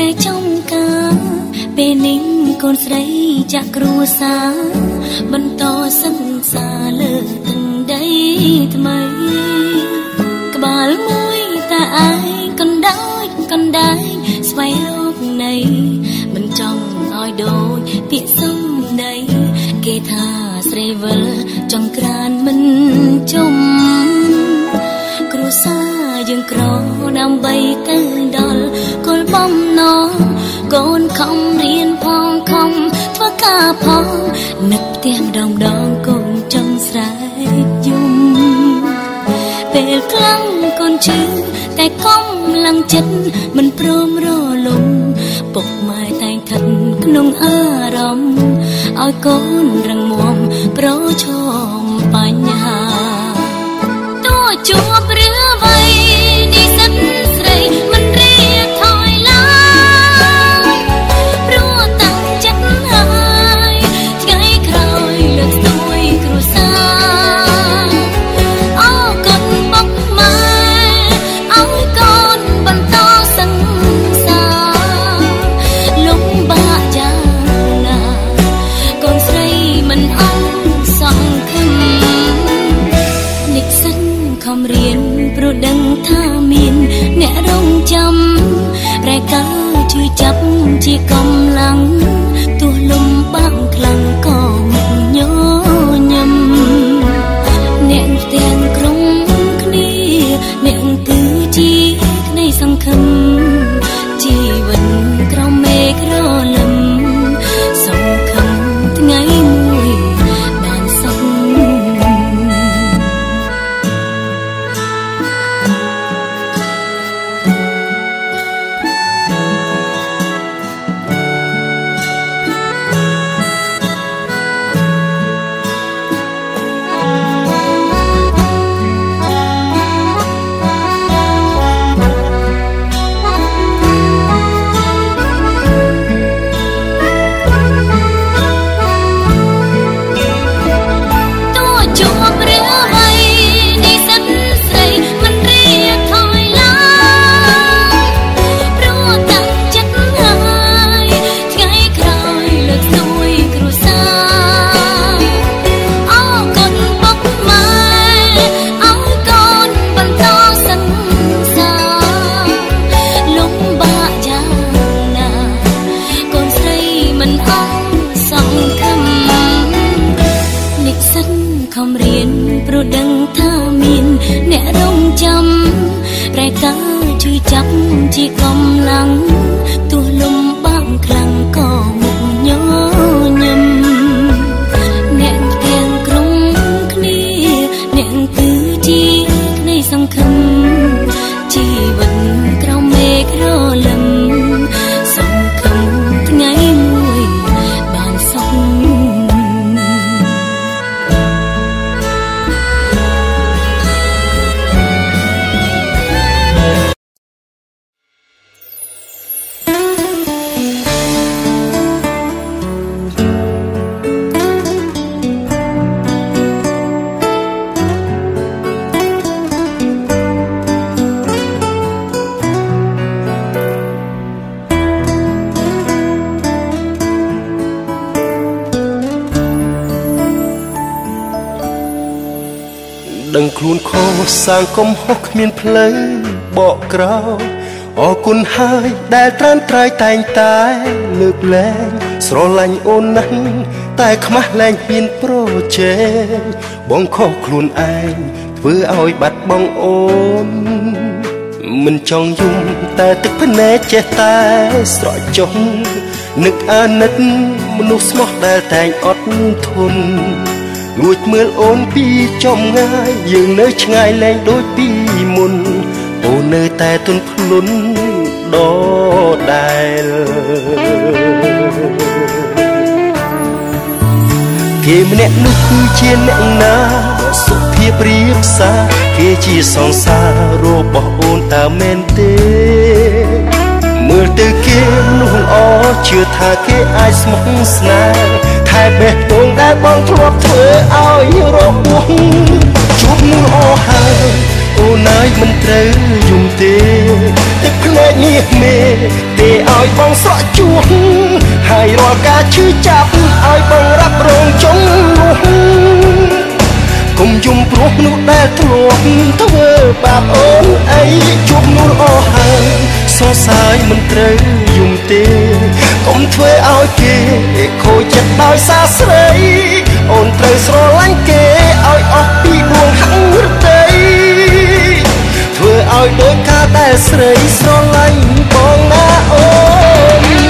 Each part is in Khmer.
ស្រែចំការពេលនេះកូនស្រីចាក់គ្រួសារបន្តសង្សារលើទឹកដីថ្មីក្បាលមួយតាឯងកណ្ដាយស្វែងរកនៃមិនចង់ឲ្យដូចពាក្យសំដីគេថាស្រីវិលចង្ក្រានមិនជុំគ្រួសារយើងក្រដើម្បីទៅដល់គល់បំណងកូនខំរៀនផងខំធ្វើការផងនឹកផ្ទះម្ដងកូនចង់ស្រែកយំពេលខ្លាំងកូនជឿតែកុំឡើងចិត្តមិនព្រមរលំពុកម៉ែតែងថិតក្នុងអារម្មណ៍ឲ្យកូនរឹងមាំប្រឈមបញ្ហាតួជួបឬអ្វីនិស្សិតស្រីមិនរៀបថយឡើយព្រោះតាំងចិត្តហើយថ្ងៃក្រោយលើកស្ទួយគ្រួសារអរគុណពុកម៉ែឲ្យកូនបន្តសង្សារលំបាកយ៉ាងណាកូនស្រីមិនអន់សង្ឃឹមនិស្សិតខំរៀនព្រោះដឹងថាមានអ្នករងចាំប្រែកាជឿចាប់ជាកម្លាំងទោះលំបាកខ្លាំងក៏មិនញញឹមអ្នកទាំងក្រុមគ្នាអ្នកគឺជាក្តីសង្ឃឹមជីវិតក្រមេឃរលឹមសង្ឃឹមថ្ងៃមួយបានសុខខំរៀនព្រោះដឹងថាមានអ្នករងចាំប្រែកាជឿចាប់ជាកម្លាំងទោះលំបាកខ្លាំងក៏មុខញញឹមអ្នកទាំងក្រុមគ្នាអ្នកគឺជាក្តីសង្ឃឹមជីវិតក្រមេឃរលឹមសង្ឃឹមថ្ងៃមួយបានសុខដឹងខ្លួនខុសសាងកំហុសគ្មានផ្លូវបកក្រោយអរគុណហើយដែលត្រាំត្រៃតែងតែលើកលែងស្រឡាញ់អូនណាស់តែខ្មាស់លែងហ៊ានប្រជែងបងខុសខ្លួនឯងធ្វើឲ្យបាត់បង់អូនមិនចង់យំតែទឹកភ្នែកចេះតែស្រក់ចុះនឹកអាណិតមនុស្សស្មោះដែលតែងអត់ធន់លួចមើលអូនពីចំងាយយើងនៅឆ្ងាយលែងដូចពីមុនអូននៅតែទន់ភ្លន់ដដែលគេម្នាក់នោះគឺជាអ្នកណាសុភាពរៀបសារគេជាសង្សាររបស់អូនតើមែនទេមើលទៅគេនោះល្អជឿថាគេអាចស្មោះស្នេហ៍ថែបេះដូងដែលបងធ្លាប់ធ្វើឲ្យរបួសជួបនឹងអស់ហើយអូនហើយមិនត្រូវយំទេទឹកភ្នែកញៀសមេទេឲ្យ ឲ្យបងស្រក់ជួងហើយរាល់ការឈឺចាប់ឲ្យបងរ៉ាប់រងចុងនោះកុំយំព្រោះនោះដែលធ្លាប់ធ្វើបាបអូនអីជួបនោះអស់ហើយសរសើរមិនត្រូវយំទេកុំធ្វើឲ្យគេខូចចិត្តដោយសារស្រីអូនត្រូវស្រឡាញ់គេឲ្យអស់ពីដួងហង្សរតីធ្វើឲ្យដូចការដែលស្រីស្រឡាញ់បងណាអូន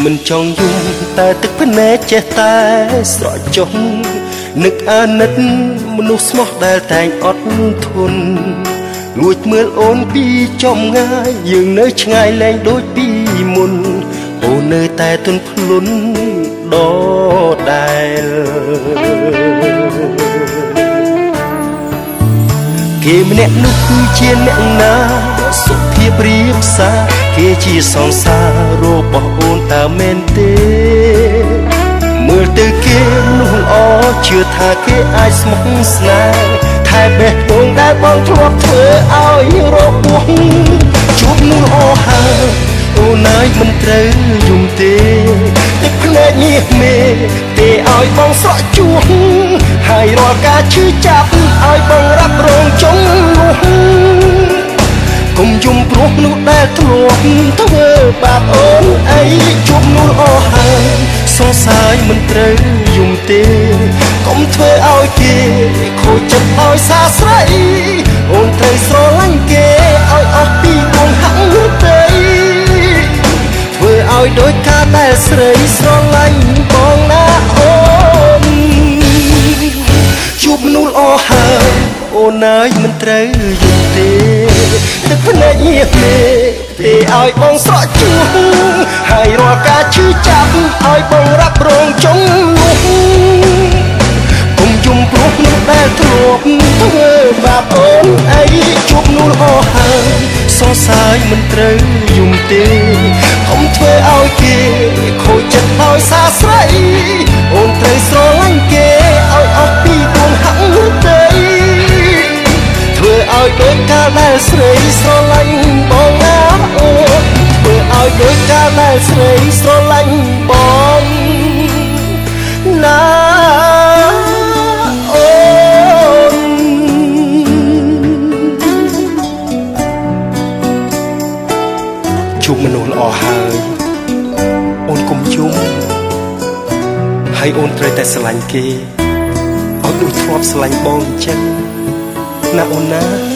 មិនចង់យំតែទឹកភ្នែកចេះតែស្រក់ចុះនឹកអាណិតមនុស្សស្មោះដែលតែងអត់ធន់លួចមើលអូនពីចំងាយយើងនៅឆ្ងាយលែងដូចពីមុនអូននៅតែទន់ភ្លន់ដដែលគេម្នាក់នោះគឺជាអ្នកណាសុភាពរៀបសារគេជាសង្សាររបស់អូនតើមែនទេមើលទៅគេនោះល្អជឿថាគេអាចស្មោះស្នេហ៍ថែបេះដូងដែលបងធ្លាប់ធ្វើឲ្យរបួសជួបនោះល្អហើយអូនហើយមិនត្រូវយំទេទឹកភ្នែកញៀសមេទេឲ្យបងស្រក់ជួងហើយរាល់ការឈឺចាប់ឲ្យបងរ៉ាប់រងចុងនោះកុំយំព្រោះនោះដែលធ្លាប់ធ្វើបាបអូនអីជួបនោះអស់ហើយសរសើរមិនត្រូវយំទេកុំធ្វើឲ្យគេខូចចិត្តដោយសារស្រីអូនត្រូវស្រឡាញ់គេឲ្យអស់ពីដួងហង្សរតីធ្វើឲ្យដូចការដែលស្រីស្រឡាញ់បងណាអូនជួបមនុស្សល្អហើយអូនហើយមិនត្រូវយំទេទឹកភ្នែកញៀសមេទេឲ្យបងស្រក់ជួងហើយរាល់ការឈឺចាប់ឲ្យបងរ៉ាប់រងចុងនោះកុំយំព្រោះនោះដែលធ្លាប់ធ្វើបាបអូនអីជួបនោះល្អហើយសរសើរមិនត្រូវយំទេកុំធ្វើឲ្យគេខូចចិត្តដោយសារស្រីអូនត្រូវស្រឡាញ់គេឲ្យអស់ពីដួងហង្សរតីធ្វើឲ្យដូចកាលដែលស្រីស្រឡាញ់បងណាអូនធ្វើឲ្យដូចកាលដែលស្រីស្រឡាញ់បងណាអូនជួបមនុស្សល្អហើយអូនកុំយំហើយអូនត្រូវតែស្រឡាញ់គេឲ្យដូចធ្លាប់ស្រឡាញ់បងអញ្ចឹងណាអូនណា